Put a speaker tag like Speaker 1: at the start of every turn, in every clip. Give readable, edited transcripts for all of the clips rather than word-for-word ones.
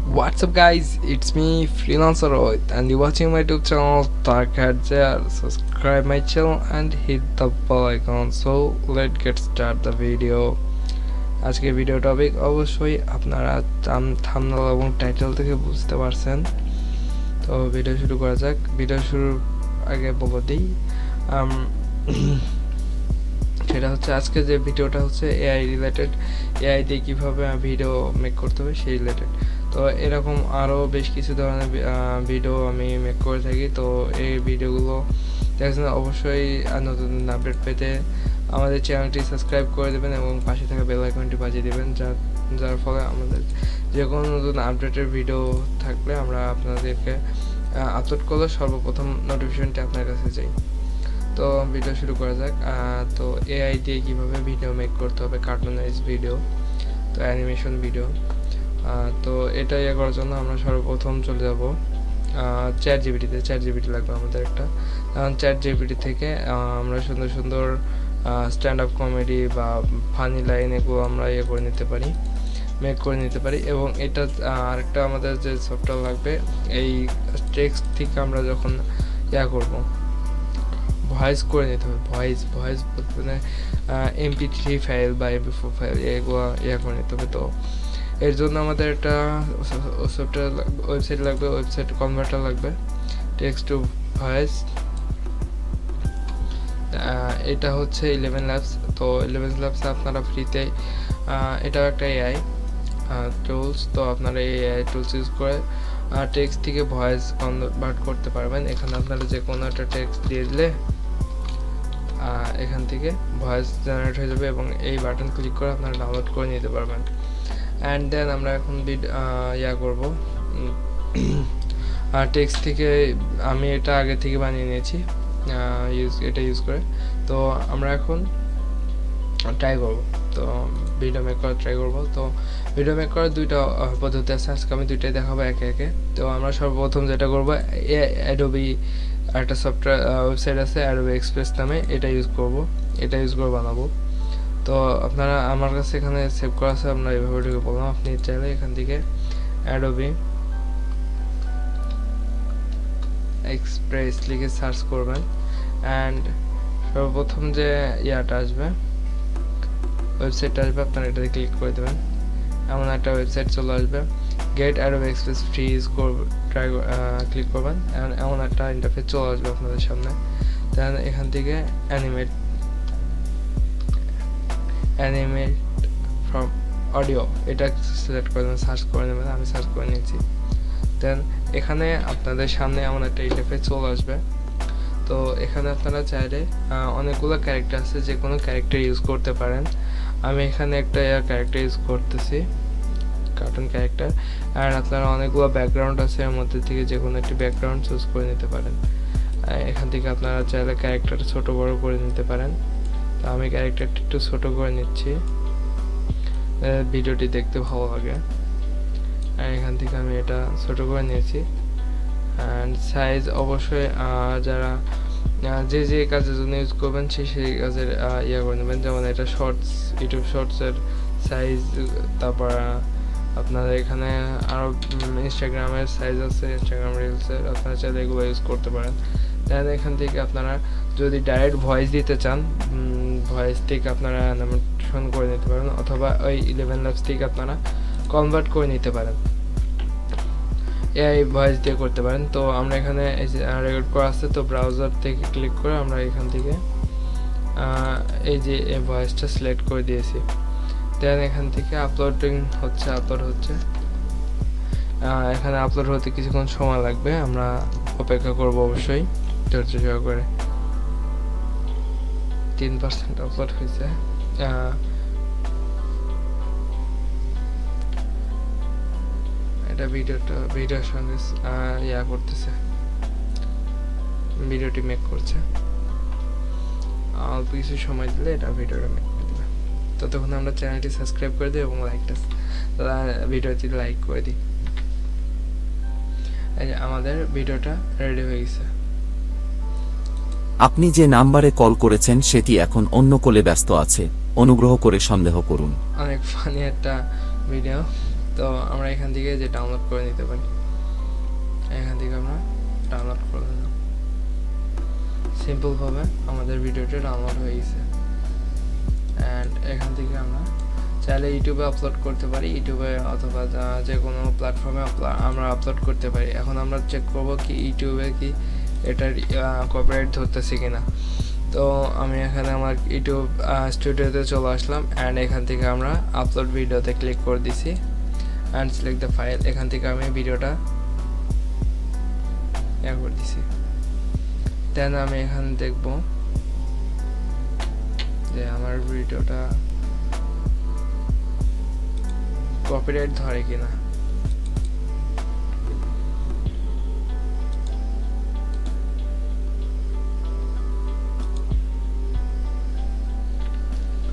Speaker 1: What's up, guys? It's me, Freelancer Rohit, and you're watching my YouTube channel. Dark Adhere. Subscribe my channel and hit the bell icon. So let's get start the video. আজকে video topic অবশ্যই আপনারা thumbnail এবং title থেকে বুঝতে পারছেন। তো video শুরু করা যাক। ভিডিও শুরুর আগে বলে দিই সেটা হচ্ছে আজকে যে ভিডিওটা হচ্ছে এআই রিলেটেড, এআই দিয়ে কীভাবে ভিডিও মেক করতে হবে সেই রিলেটেড। তো এরকম আরও বেশ কিছু ধরনের ভিডিও আমি মেক করে থাকি। তো এই ভিডিওগুলো দেখছেন, অবশ্যই নতুন আপডেট পেতে আমাদের চ্যানেলটি সাবস্ক্রাইব করে দেবেন এবং পাশে থাকা বেল আইকনটি বাজিয়ে দেবেন, যার ফলে আমাদের যে কোনো নতুন আপডেটের ভিডিও থাকলে আমরা আপনাদেরকে আপলোড করলে সর্বপ্রথম নোটিফিকেশনটি আপনার কাছে চাই। তো ভিডিও শুরু করা যাক। তো এআই দিয়ে কীভাবে ভিডিও মেক করতে হবে, কার্টুনাইজ ভিডিও, তো অ্যানিমেশন ভিডিও। তো এটা ইয়ে করার জন্য আমরা সর্বপ্রথম চলে যাব চ্যাট জিপিটি লাগবে আমাদের একটা। কারণ চ্যাট জিপিটি থেকে আমরা সুন্দর সুন্দর স্ট্যান্ড আপ কমেডি বা ফানি লাইন এগুলো আমরা ইয়ে করে নিতে পারি, মেক করে নিতে পারি। এবং এটা আরেকটা আমাদের যে সফটওয়্যার লাগবে, এই টেক্সট থেকে আমরা যখন করব, ভয়েস করে নিতে হবে। ভয়েস মানে MP3 ফাইল বা MP4 ফাইল এগুলো করে নিতে হবে। তো এর জন্য আমাদের একটা সফটওয়্যার ওয়েবসাইট লাগবে, ওয়েবসাইট কনভার্টার লাগবে, টেক্সট টু ভয়েস। এটা হচ্ছে 11 ল্যাবস। তো 11 ল্যাবসে আপনারা ফ্রিতে, এটাও একটা এআই টুলস। তো আপনারা এই এআই টুলস ইউজ করে টেক্সট থেকে ভয়েস কনভার্ট করতে পারবেন। এখানে আপনারা যে কোনো একটা টেক্সট দিয়ে দিলে এখান থেকে ভয়েস জেনারেট হয়ে যাবে এবং এই বাটন ক্লিক করে আপনারা ডাউনলোড করে নিতে পারবেন। অ্যান্ড দেন আমরা এখন করব টেক্সট থেকে। আমি এটা আগে থেকে বানিয়ে নিয়েছি এটা ইউজ করে। তো আমরা এখন ট্রাই করব, তো ভিডিও মেক করার ট্রাই করব। তো ভিডিও মেক করার দুইটা পদ্ধতি আছে, আজকে আমি দুইটাই দেখাবো একে একে। তো আমরা সর্বপ্রথম যেটা করব, অ্যাডোবি একটা সফটওয়্যার ওয়েবসাইট আছে অ্যাডোবি এক্সপ্রেস নামে, এটা ইউজ করে বানাবো। তো আপনারা, আমার কাছে এখানে সেভ করা আছে, আমরা এইভাবে ঢুকে বললাম। আপনি চাইলে এখান থেকে অ্যাডোবি এক্সপ্রেস লিখে সার্চ করবেন। অ্যান্ড সর্বপ্রথম যে আসবে, ওয়েবসাইটটা আসবে, আপনারা এটাতে ক্লিক করে দেবেন। এমন একটা ওয়েবসাইট চলে আসবে, get Adobe Express free use click করবেন। এমন একটা ইন্টারফেস চলে আসবে আপনাদের সামনে। দেন এখান থেকে অ্যানিমেট ফ্রম অডিও এটা সিলেক্ট করে দেবেন, সার্চ করে নেবেন। আমি সার্চ করে নিয়েছি। দেন এখানে আপনাদের সামনে এমন একটা ইন্টারফেস চলে আসবে। তো এখানে আপনারা চাইলে অনেকগুলো ক্যারেক্টার আছে, যে কোনো ক্যারেক্টার ইউজ করতে পারেন। আমি এখানে একটা ক্যারেক্টার ইউজ করতেছি, কার্টুন ক্যারেক্টার। আর আপনারা অনেকগুলো ব্যাকগ্রাউন্ড আছে, এর মধ্যে থেকে যে কোনো একটি ব্যাকগ্রাউন্ড চুজ করে নিতে পারেন। এখান থেকে আপনারা চাইলে ক্যারেক্টার ছোট বড় করে নিতে পারেন। তো আমি ক্যারেক্টারটা একটু ছোট করে নিচ্ছি, ভিডিওটি দেখতে ভালো লাগে। আর এখান থেকে আমি এটা ছোট করে নিয়েছি। অ্যান্ড সাইজ অবশ্যই যারা যে কাজের জন্য ইউজ করবেন সেই কাজের করে নেবেন। যেমন এটা শর্টস, ইউটিউব শর্টসের সাইজ, তারপর আপনাদের এখানে আরও ইনস্টাগ্রামের সাইজ আছে, ইনস্টাগ্রাম রিলসের, আপনারা চাইলে এগুলো ইউজ করতে পারেন। দেন এখান থেকে আপনারা যদি ডাইরেক্ট ভয়েস দিতে চান, ভয়েস থেকে আপনারা অ্যানিমেশন করে নিতে পারেন, অথবা ওই 11 ল্যাবস থেকে আপনারা কনভার্ট করে নিতে পারেন, এআই ভয়েস দিয়ে করতে পারেন। তো আমরা এখানে রেকর্ড করা আছে, তো ব্রাউজার থেকে ক্লিক করে আমরা এখান থেকে এই যে এই ভয়েসটা সিলেক্ট করে দিয়েছি। দেন এখান থেকে আপলোড হচ্ছে। এখানে আপলোড হতে কিছুক্ষণ সময় লাগবে, আমরা অপেক্ষা করব অবশ্যই ধৈর্য সহকারে। 3% আপলোড হয়েছে। এটা ভিডিওর সঙ্গে করতেছে, ভিডিওটি মেক করছে। অল্প কিছু সময় দিলে এটা ভিডিওটা মেক করে দেবে। ততক্ষণ আমরা চ্যানেলটি সাবস্ক্রাইব করে দিই এবং ভিডিওটি লাইক করে দিই। আমাদের ভিডিওটা রেডি হয়ে গেছে।
Speaker 2: আপনি যে নাম্বারে কল করেছেন সেটি এখন অন্য কলে ব্যস্ত আছে, অনুগ্রহ করে সন্দেহ করুন।
Speaker 1: অনেক ফানি একটা ভিডিও। তো আমরা এখান থেকে যে ডাউনলোড করে নিতে পারি, এখান থেকে আমরা ডাউনলোড করে নিলাম। সিম্পলভাবে আমাদের ভিডিওটি ডাউনলোড হয়ে গেছে। অ্যান্ড এখান থেকে আমরা চাইলে ইউটিউবে আপলোড করতে পারি, ইউটিউবে অথবা যে কোনো প্ল্যাটফর্মে আমরা আপলোড করতে পারি। এখন আমরা চেক করব কি ইউটিউবে কি এটার কপিরাইট ধরতেছে কিনা। তো আমি এখানে আমার ইউটিউব স্টুডিওতে চলে আসলাম, অ্যান্ড এখান থেকে আমরা আপলোড ভিডিওতে ক্লিক করে দিছি অ্যান্ড সিলেক্ট দ্য ফাইল। এখান থেকে আমি ভিডিওটা করে দিছি। দেন আমি এখানে দেখব যে আমার ভিডিওটা কপিরাইট ধরে কিনা।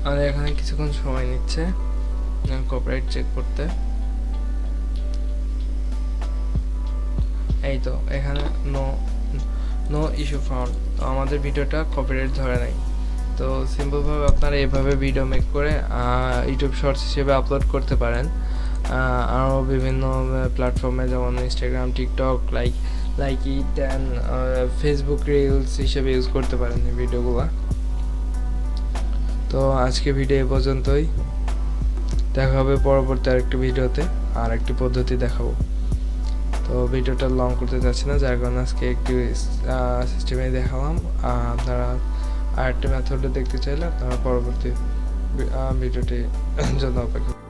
Speaker 1: আর এখানে কিছুক্ষণ সময় নিচ্ছে কপিরাইট চেক করতে। এই তো এখানে নো ইস্যু ফাউন্ড, তো আমাদের ভিডিওটা কপিরাইট ধরে নাই। তো সিম্পলভাবে আপনারা এভাবে ভিডিও মেক করে ইউটিউব শর্টস হিসেবে আপলোড করতে পারেন। আরও বিভিন্ন প্ল্যাটফর্মে যেমন Instagram, TikTok, like it and Facebook reels হিসেবে ইউজ করতে পারেন এই ভিডিওগুলো। তো আজকে ভিডিও এ পর্যন্তই, দেখা হবে পরবর্তী আরেকটি ভিডিওতে আর একটি পদ্ধতি দেখাবো। তো ভিডিওটা লং করতে চাচ্ছি না, যার কারণে আজকে একটি সিস্টেমে দেখালাম। আপনারা আরেকটি মেথডে দেখতে চাইলে আপনারা পরবর্তী ভিডিওটি জন্য অপেক্ষা